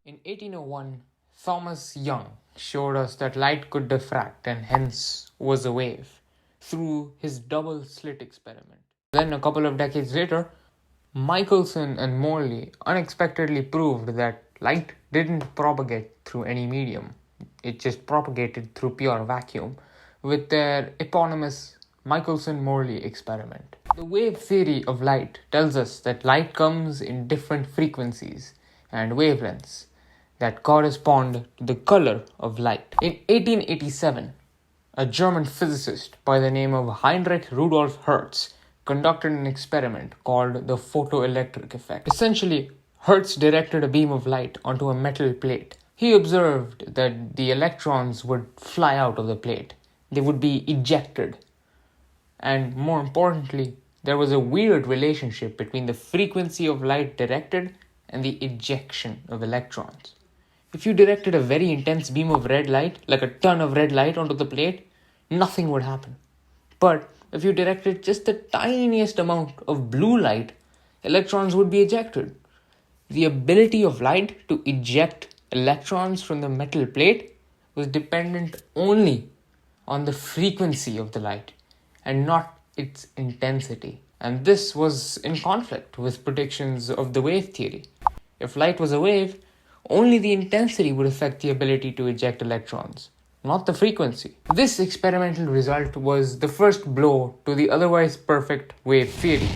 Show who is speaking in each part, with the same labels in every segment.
Speaker 1: In 1801, Thomas Young showed us that light could diffract and hence was a wave through his double-slit experiment. Then a couple of decades later, Michelson and Morley unexpectedly proved that light didn't propagate through any medium. It just propagated through pure vacuum with their eponymous Michelson-Morley experiment. The wave theory of light tells us that light comes in different frequencies and wavelengths that correspond to the color of light. In 1887, a German physicist by the name of Heinrich Rudolf Hertz conducted an experiment called the Photoelectric Effect. Essentially, Hertz directed a beam of light onto a metal plate. He observed that the electrons would fly out of the plate. They would be ejected. And more importantly, there was a weird relationship between the frequency of light directed and the ejection of electrons. If you directed a very intense beam of red light, like a ton of red light onto the plate, nothing would happen. But if you directed just the tiniest amount of blue light, electrons would be ejected. The ability of light to eject electrons from the metal plate was dependent only on the frequency of the light and not its intensity. And this was in conflict with predictions of the wave theory. If light was a wave, only the intensity would affect the ability to eject electrons, not the frequency. This experimental result was the first blow to the otherwise perfect wave theory.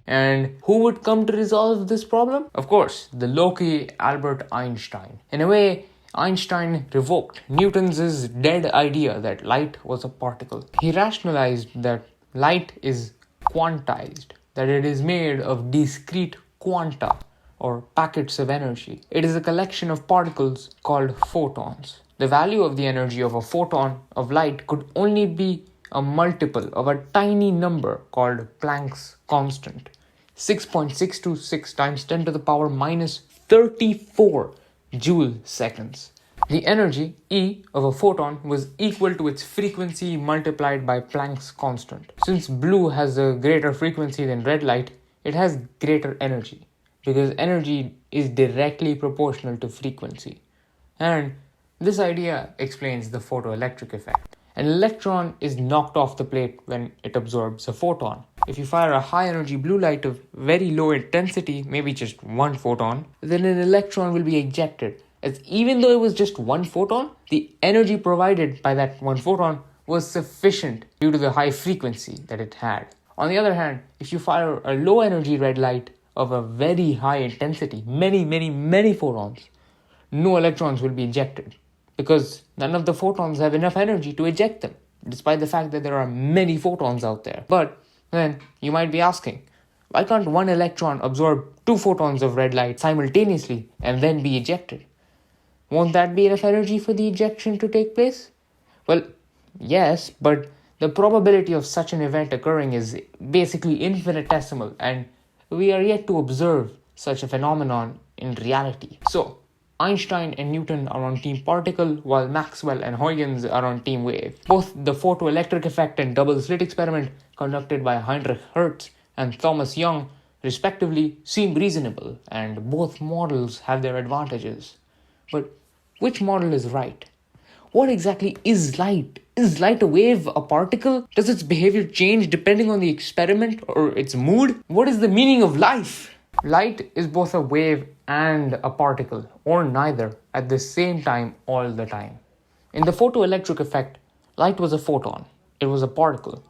Speaker 1: And who would come to resolve this problem? Of course, the Loki Albert Einstein. In a way, Einstein revoked Newton's dead idea that light was a particle. He rationalized that light is quantized, that it is made of discrete quanta, or packets of energy. It is a collection of particles called photons. The value of the energy of a photon of light could only be a multiple of a tiny number called Planck's constant, 6.626 times 10 to the power minus 34 joule seconds. The energy, E, of a photon was equal to its frequency multiplied by Planck's constant. Since blue has a greater frequency than red light, it has greater energy, because energy is directly proportional to frequency. And this idea explains the photoelectric effect. An electron is knocked off the plate when it absorbs a photon. If you fire a high energy blue light of very low intensity, maybe just one photon, then an electron will be ejected, as even though it was just one photon, the energy provided by that one photon was sufficient due to the high frequency that it had. On the other hand, if you fire a low energy red light of a very high intensity, many photons, no electrons will be ejected, because none of the photons have enough energy to eject them, despite the fact that there are many photons out there. But then you might be asking, why can't one electron absorb two photons of red light simultaneously and then be ejected? Won't that be enough energy for the ejection to take place? Well, yes, but the probability of such an event occurring is basically infinitesimal, and we are yet to observe such a phenomenon in reality. So, Einstein and Newton are on team particle, while Maxwell and Huygens are on team wave. Both the photoelectric effect and double-slit experiment conducted by Heinrich Hertz and Thomas Young, respectively, seem reasonable, and both models have their advantages. But which model is right? What exactly is light? Is light a wave, a particle? Does its behavior change depending on the experiment or its mood? What is the meaning of life? Light is both a wave and a particle, or neither, at the same time all the time. In the photoelectric effect, light was a photon. It was a particle.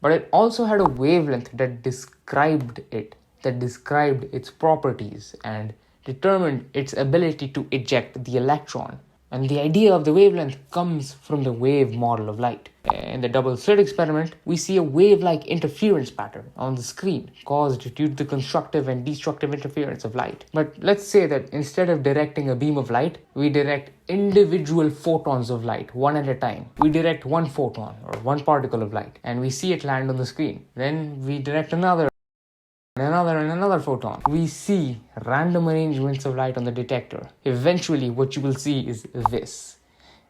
Speaker 1: But it also had a wavelength that described its properties and determined its ability to eject the electron. And the idea of the wavelength comes from the wave model of light. In the double-slit experiment, we see a wave-like interference pattern on the screen caused due to the constructive and destructive interference of light. But let's say that instead of directing a beam of light, we direct individual photons of light, one at a time. We direct one photon or one particle of light, and we see it land on the screen. Then we direct another photon. We see random arrangements of light on the detector. Eventually, what you will see is this.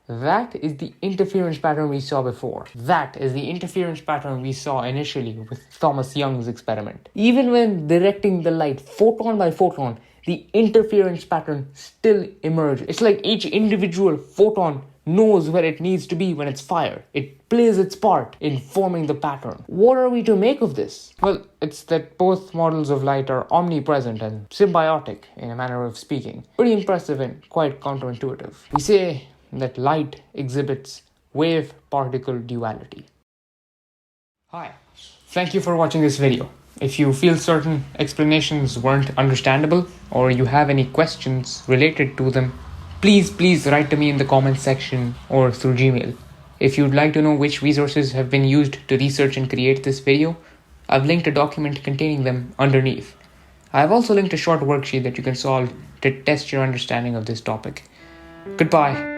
Speaker 1: That is the interference pattern we saw before. That is the interference pattern we saw initially with Thomas Young's experiment. Even when directing the light photon by photon, the interference pattern still emerges. It's like each individual photon knows where it needs to be when it's fired. It plays its part in forming the pattern. What are we to make of this? Well, it's that both models of light are omnipresent and symbiotic in a manner of speaking. Pretty impressive and quite counterintuitive. We say that light exhibits wave-particle duality. Hi, thank you for watching this video. If you feel certain explanations weren't understandable or you have any questions related to them, please write to me in the comments section or through Gmail. If you'd like to know which resources have been used to research and create this video, I've linked a document containing them underneath. I've also linked a short worksheet that you can solve to test your understanding of this topic. Goodbye.